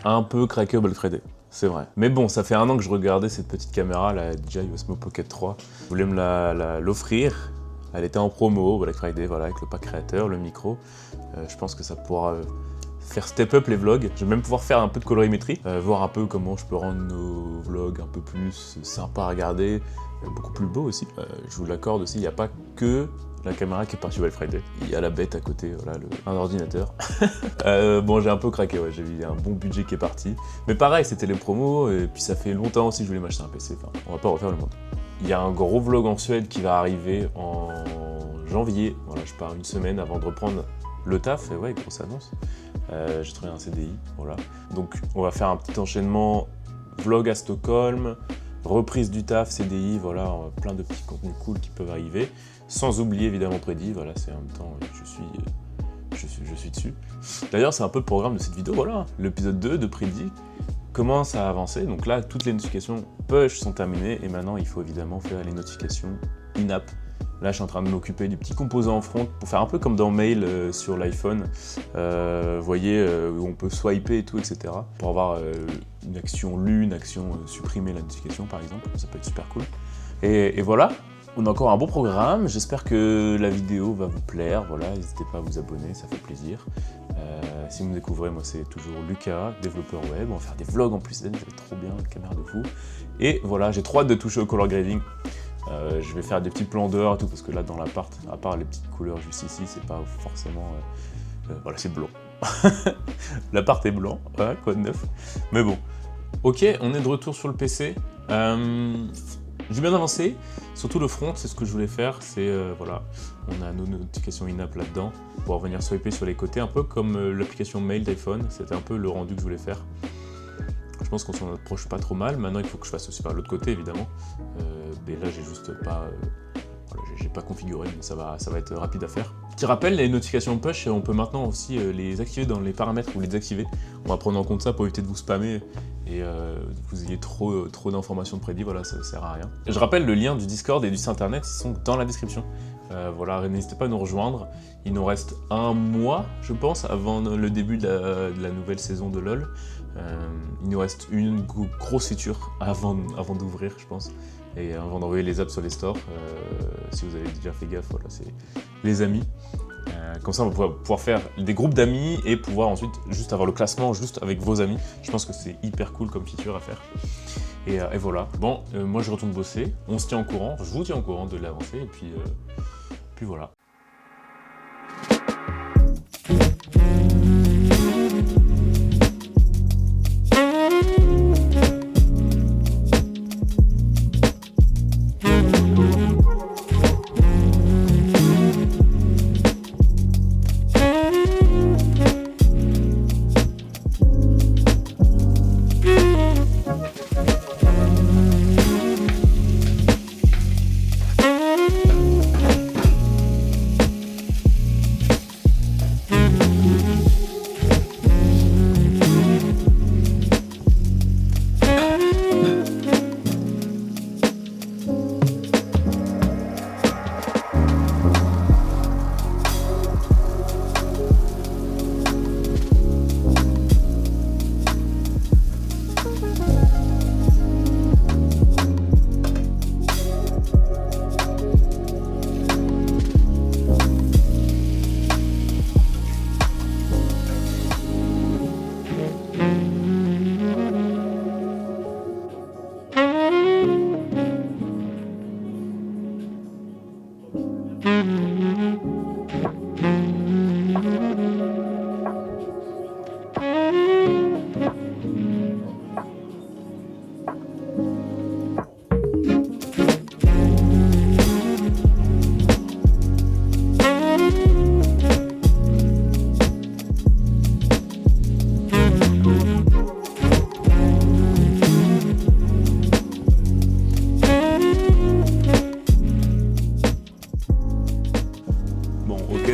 un peu craqué au Black Friday. C'est vrai. Mais bon, ça fait 1 an que je regardais cette petite caméra, la DJI Osmo Pocket 3. Je voulais me l'offrir. Elle était en promo au Black Friday, voilà, avec le pack créateur, le micro. Je pense que ça pourra faire step up les vlogs. Je vais même pouvoir faire un peu de colorimétrie, voir un peu comment je peux rendre nos vlogs un peu plus sympas à regarder, beaucoup plus beaux aussi. Je vous l'accorde aussi, il n'y a pas que la caméra qui est partie au Black Friday. Il y a la bête à côté, voilà, un ordinateur. Bon, j'ai un peu craqué, ouais, j'ai eu un bon budget qui est parti. Mais pareil, c'était les promos, et puis ça fait longtemps aussi que je voulais m'acheter un PC. Enfin, on va pas refaire le monde. Il y a un gros vlog en Suède qui va arriver en janvier. Voilà, je pars 1 semaine avant de reprendre le taf, et ouais, grosse annonce. J'ai trouvé un CDI, voilà. Donc on va faire un petit enchaînement vlog à Stockholm, reprise du taf, CDI, voilà, plein de petits contenus cool qui peuvent arriver. Sans oublier évidemment Prédi, voilà, c'est en même temps, je suis dessus. D'ailleurs, c'est un peu le programme de cette vidéo, voilà, l'épisode 2 de Prédi commence à avancer. Donc là, toutes les notifications push sont terminées, et maintenant il faut évidemment faire les notifications in-app. Là, je suis en train de m'occuper du petit composant en front pour faire un peu comme dans Mail sur l'iPhone. Vous voyez, où on peut swiper et tout, etc. Pour avoir une action lue, une action supprimer la notification, par exemple. Ça peut être super cool. Et voilà, on a encore un bon programme. J'espère que la vidéo va vous plaire. Voilà, n'hésitez pas à vous abonner, ça fait plaisir. Si vous me découvrez, moi c'est toujours Lucas, développeur web. On va faire des vlogs en plus, ça va être trop bien, caméra de fou. Et voilà, j'ai trop hâte de toucher au color grading. Je vais faire des petits plans dehors et tout, parce que là dans l'appart, à part les petites couleurs juste ici, c'est pas forcément... voilà, c'est blanc. L'appart est blanc, voilà, quoi de neuf. Mais bon. Ok, on est de retour sur le PC. J'ai bien avancé, surtout le front, c'est ce que je voulais faire, c'est, voilà, on a nos notifications in-app là-dedans, pour venir swiper sur les côtés, un peu comme l'application Mail d'iPhone, c'était un peu le rendu que je voulais faire. Je pense qu'on s'en approche pas trop mal. Maintenant, il faut que je fasse aussi par l'autre côté, évidemment. Mais là, j'ai juste pas... voilà, j'ai pas configuré, mais ça va être rapide à faire. Petit rappel, les notifications push, on peut maintenant aussi les activer dans les paramètres ou les désactiver. On va prendre en compte ça pour éviter de vous spammer et vous ayez trop d'informations de prédit, voilà, ça sert à rien. Et je rappelle, le lien du Discord et du site internet, ils sont dans la description. Voilà, n'hésitez pas à nous rejoindre. Il nous reste 1 mois, je pense, avant le début de la nouvelle saison de LoL. Il nous reste une grosse feature avant d'ouvrir, je pense, et avant d'envoyer les apps sur les stores. Si vous avez déjà fait gaffe, voilà, c'est les amis. Comme ça, on va pouvoir faire des groupes d'amis et pouvoir ensuite juste avoir le classement juste avec vos amis. Je pense que c'est hyper cool comme feature à faire. Et voilà. Bon, moi je retourne bosser. On se tient au courant. Je vous tiens au courant de l'avancée. Et puis voilà.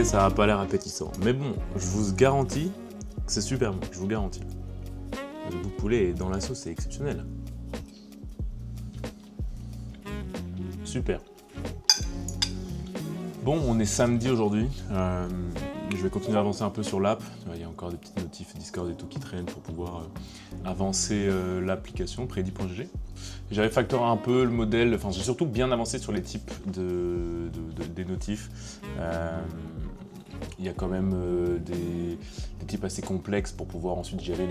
Ça n'a pas l'air appétissant, mais bon, je vous garantis que c'est super bon, je vous garantis. Le bout de poulet dans la sauce, c'est exceptionnel. Super. Bon, on est samedi aujourd'hui. Je vais continuer à avancer un peu sur l'app. Il y a encore des petites notifs Discord et tout qui traînent pour pouvoir avancer l'application Predi.gg. J'avais factoré un peu le modèle, enfin j'ai surtout bien avancé sur les types des notifs. Il y a quand même des types assez complexes pour pouvoir ensuite gérer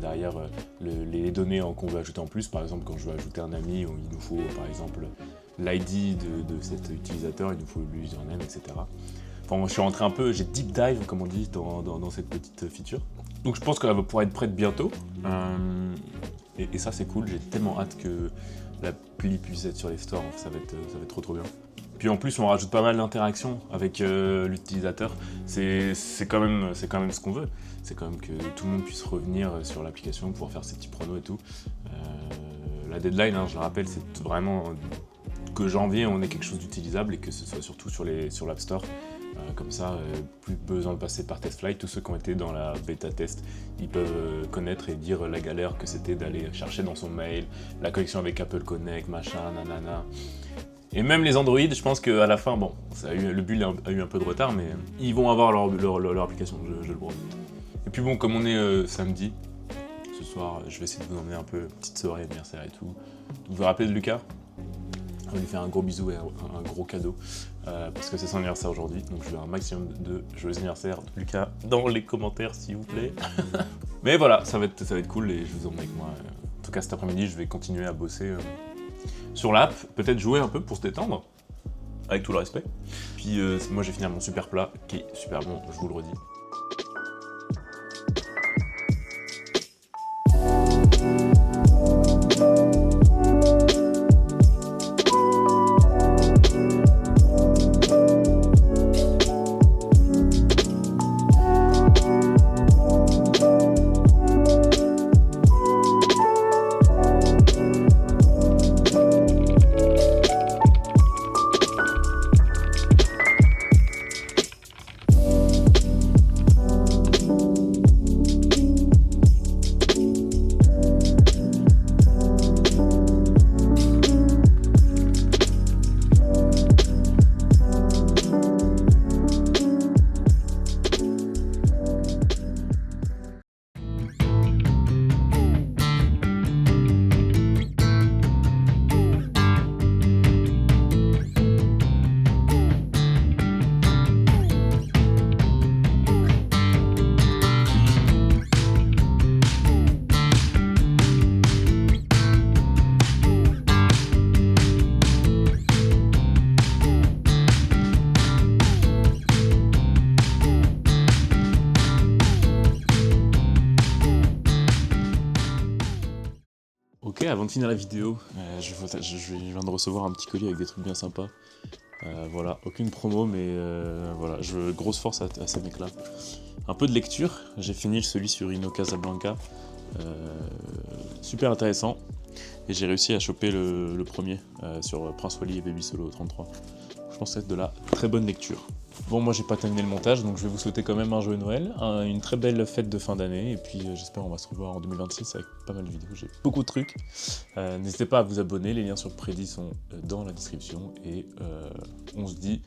derrière les données qu'on veut ajouter en plus. Par exemple, quand je veux ajouter un ami, il nous faut par exemple l'ID de cet utilisateur, il nous faut l'username, etc. Enfin, je suis rentré un peu, j'ai deep dive, comme on dit, dans cette petite feature. Donc je pense qu'elle va pouvoir être prête bientôt. Et ça, c'est cool. J'ai tellement hâte que l'appli puisse être sur les stores. Ça va être trop bien. Puis en plus, on rajoute pas mal d'interactions avec l'utilisateur. C'est quand même ce qu'on veut. C'est quand même que tout le monde puisse revenir sur l'application, pouvoir faire ses petits pronos et tout. La deadline, je le rappelle, c'est vraiment que janvier, on ait quelque chose d'utilisable et que ce soit surtout sur l'App Store. Comme ça, plus besoin de passer par TestFlight. Tous ceux qui ont été dans la bêta test, ils peuvent connaître et dire la galère que c'était d'aller chercher dans son mail, la connexion avec Apple Connect, machin, nanana. Et même les Android, je pense qu'à la fin, bon, le build a eu un peu de retard, mais ils vont avoir leur application, je le promets. Et puis bon, comme on est samedi, ce soir, je vais essayer de vous emmener un peu petite soirée anniversaire et tout. Vous vous rappelez de Lucas ? On va lui faire un gros bisou et un gros cadeau parce que c'est son anniversaire aujourd'hui, donc je veux un maximum de joyeux anniversaire de Lucas dans les commentaires s'il vous plaît. Mais voilà, ça va être cool et je vous emmène avec moi. En tout cas cet après-midi, je vais continuer à bosser sur l'app, peut-être jouer un peu pour se détendre, avec tout le respect. Puis moi j'ai fini mon super plat qui est super bon, je vous le redis. Ok, avant de finir la vidéo, je viens de recevoir un petit colis avec des trucs bien sympas. Voilà, aucune promo, mais voilà, grosse force à ces mecs-là. Un peu de lecture, j'ai fini celui sur Inno Casablanca. Super intéressant. Et j'ai réussi à choper le premier sur Prince Wally et Baby Solo 33. Je pense que c'est de la très bonne lecture. Bon, moi j'ai pas terminé le montage, donc je vais vous souhaiter quand même un joyeux Noël, une très belle fête de fin d'année, et puis j'espère on va se revoir en 2026 avec pas mal de vidéos, j'ai beaucoup de trucs. N'hésitez pas à vous abonner, les liens sur Predi sont dans la description, et on se dit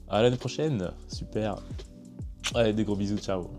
à l'année prochaine, super. Allez, des gros bisous, ciao.